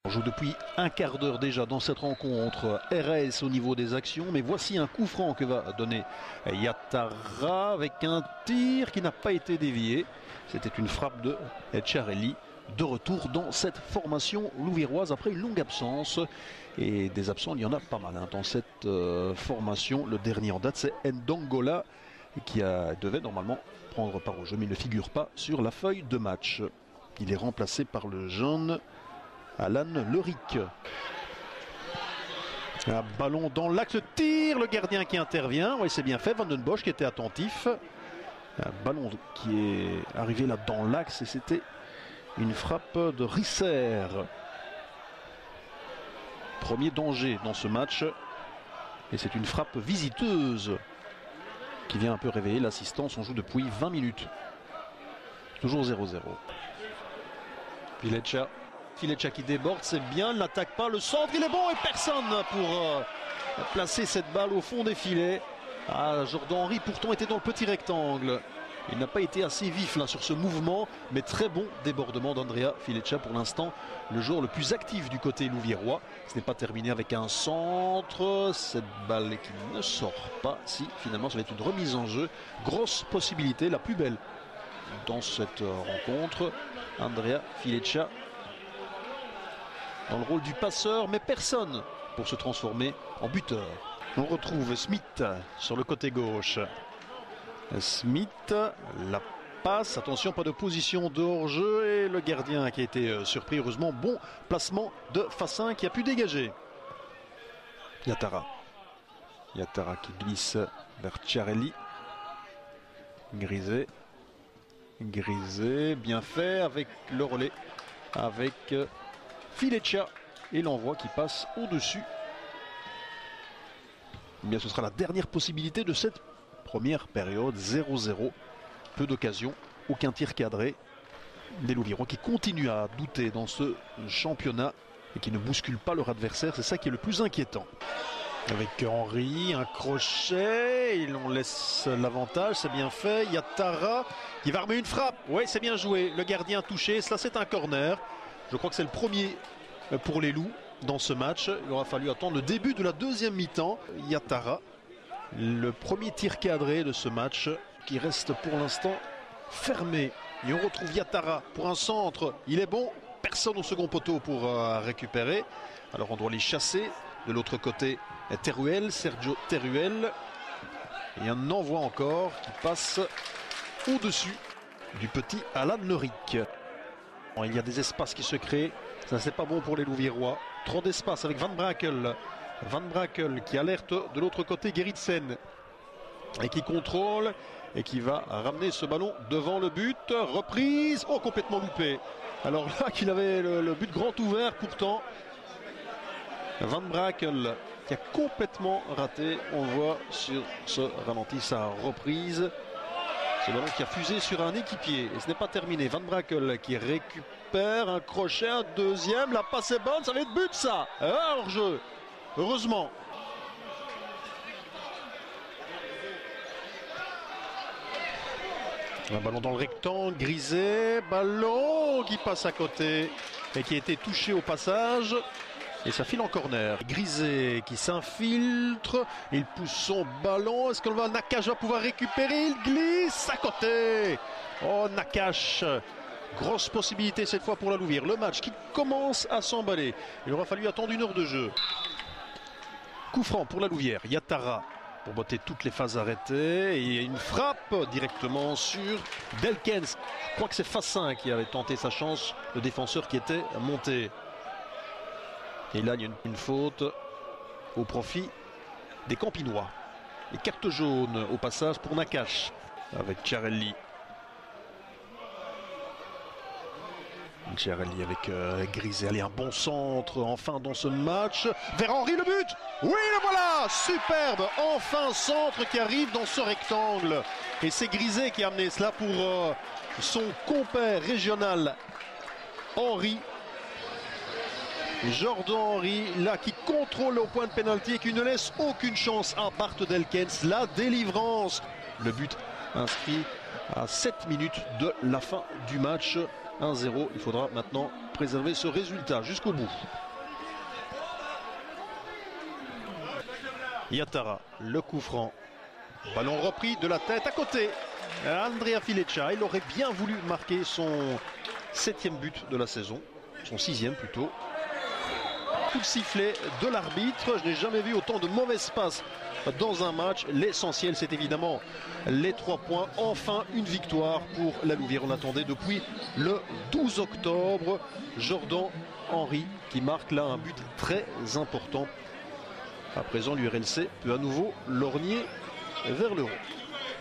On joue depuis un quart d'heure déjà dans cette rencontre. RS au niveau des actions, mais voici un coup franc que va donner Yattara avec un tir qui n'a pas été dévié. C'était une frappe de Etcharelli. De retour dans cette formation louviéroise après une longue absence. Et des absents, il y en a pas mal dans cette formation. Le dernier en date, c'est Ndongola qui devait normalement prendre part au jeu, mais il ne figure pas sur la feuille de match. Il est remplacé par le jeune Alan Lerick. Un ballon dans l'axe, tir, le gardien qui intervient. Oui, c'est bien fait, Van den Bosch qui était attentif. Un ballon qui est arrivé là dans l'axe et c'était une frappe de Risser. Premier danger dans ce match. Et c'est une frappe visiteuse qui vient un peu réveiller l'assistance. On joue depuis 20 minutes. Toujours 0-0. Fileccia qui déborde, c'est bien, il n'attaque pas, le centre, il est bon et personne pour placer cette balle au fond des filets. Ah, Jordan Henry pourtant était dans le petit rectangle. Il n'a pas été assez vif là sur ce mouvement, mais très bon débordement d'Andrea Fileccia pour l'instant, le joueur le plus actif du côté louviérois. Ce n'est pas terminé avec un centre, cette balle qui ne sort pas. Si finalement ça va être une remise en jeu, grosse possibilité, la plus belle dans cette rencontre. Andrea Fileccia dans le rôle du passeur, mais personne pour se transformer en buteur. On retrouve Smith sur le côté gauche. Smith, la passe, attention, pas de position de hors-jeu et le gardien qui a été surpris, heureusement, bon placement de Fassin qui a pu dégager. Yattara qui glisse vers Chiarelli. Grisé, bien fait avec le relais, avec Fileccia et l'envoi qui passe au-dessus. Eh bien, ce sera la dernière possibilité de cette première période. 0-0. Peu d'occasions, aucun tir cadré. Des Louviérois qui continuent à douter dans ce championnat et qui ne bousculent pas leur adversaire. C'est ça qui est le plus inquiétant. Avec Henry, un crochet, et on laisse l'avantage, c'est bien fait. Yattara qui va armer une frappe. Oui, c'est bien joué. Le gardien touché, cela c'est un corner. Je crois que c'est le premier pour les Loups dans ce match. Il aura fallu attendre le début de la deuxième mi-temps. Yattara, le premier tir cadré de ce match qui reste pour l'instant fermé. Et on retrouve Yattara pour un centre. Il est bon, personne au second poteau pour récupérer. Alors on doit les chasser. De l'autre côté, Sergio Teruel. Et un envoi encore qui passe au-dessus du petit Alan Lerick. Il y a des espaces qui se créent. Ça, c'est pas bon pour les Louviérois. Trop d'espace avec Van Brakel. Van Brakel qui alerte de l'autre côté Gerritsen. Et qui contrôle et qui va ramener ce ballon devant le but. Reprise. Oh, complètement loupé. Alors là qu'il avait le but grand ouvert pourtant. Van Brakel qui a complètement raté. On voit sur ce ralenti sa reprise. Ce ballon qui a fusé sur un équipier. Et ce n'est pas terminé. Van Brakel qui récupère un crochet, un deuxième. La passe est bonne, ça va être but ça. Hors jeu. Heureusement. Un ballon dans le rectangle, Grisé. Ballon qui passe à côté et qui a été touché au passage. Et ça file en corner. Grisé qui s'infiltre. Il pousse son ballon. Est-ce que Nakash va pouvoir récupérer? Il glisse à côté. Oh, Nakash. Grosse possibilité cette fois pour la Louvière. Le match qui commence à s'emballer. Il aura fallu attendre 1 heure de jeu. Coup franc pour la Louvière. Yattara pour botter toutes les phases arrêtées. Et une frappe directement sur Delkens. Je crois que c'est Fassin qui avait tenté sa chance. Le défenseur qui était monté. Et là, il y a une faute au profit des Campinois. Les cartes jaunes au passage pour Nakash avec Chiarelli. Chiarelli avec Grisé. Allez, un bon centre enfin dans ce match. Vers Henry, le but. Oui, le voilà. Superbe. Enfin, centre qui arrive dans ce rectangle. Et c'est Grisé qui a amené cela pour son compère régional Henry. Jordan Henry, là, qui contrôle au point de pénalty et qui ne laisse aucune chance à Bart Delkens. La délivrance. Le but inscrit à 7 minutes de la fin du match. 1-0. Il faudra maintenant préserver ce résultat jusqu'au bout. Yattara, le coup franc. Ballon repris de la tête à côté. Andrea Fileccia, il aurait bien voulu marquer son 7e but de la saison. Son 6e plutôt. Coup de sifflet de l'arbitre. Je n'ai jamais vu autant de mauvaises passes dans un match. L'essentiel, c'est évidemment les 3 points. Enfin, une victoire pour la Louvière. On attendait depuis le 12 octobre. Jordan Henry qui marque là un but très important. À présent, l'URLC peut à nouveau lorgner vers l'euro.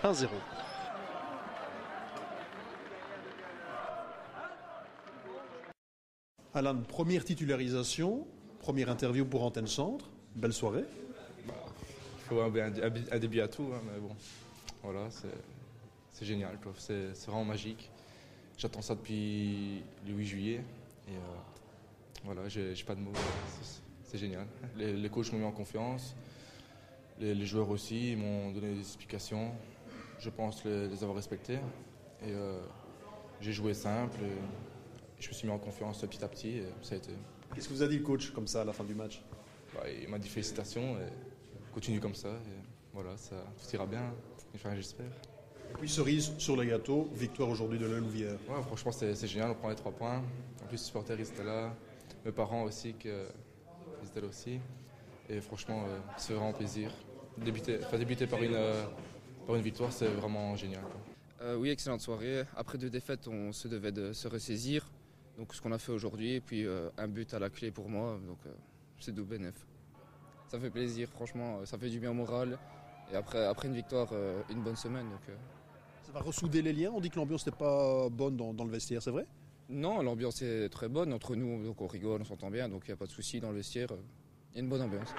1-0. Alan, première titularisation, première interview pour Antenne Centre. Belle soirée. Il faut un début à tout, hein, mais bon, voilà, c'est génial, c'est vraiment magique. J'attends ça depuis le 8 juillet et voilà, j'ai pas de mots, c'est génial. Les coachs m'ont mis en confiance, les joueurs aussi m'ont donné des explications. Je pense les avoir respectés et j'ai joué simple. Et je me suis mis en confiance petit à petit et ça a été. Qu'est-ce que vous a dit le coach comme ça à la fin du match? Il m'a dit félicitations et continue comme ça et voilà, tout ira bien, enfin, j'espère. Et puis cerise sur le gâteau, victoire aujourd'hui de la Louvière. Ouais, franchement c'est génial, on prend les 3 points. En plus les supporters ils étaient là, mes parents aussi ils étaient là aussi. Et franchement c'est vraiment plaisir. Débuter par une victoire, c'est vraiment génial. Oui, excellente soirée. Après 2 défaites, on se devait de se ressaisir. Donc ce qu'on a fait aujourd'hui, et puis un but à la clé pour moi, donc c'est tout bénef. Ça fait plaisir, franchement, ça fait du bien au moral. Et après une victoire, une bonne semaine. Donc, Ça va ressouder les liens. On dit que l'ambiance n'est pas bonne dans le vestiaire, c'est vrai? Non, l'ambiance est très bonne entre nous, donc on rigole, on s'entend bien, donc il n'y a pas de souci dans le vestiaire. Il y a une bonne ambiance.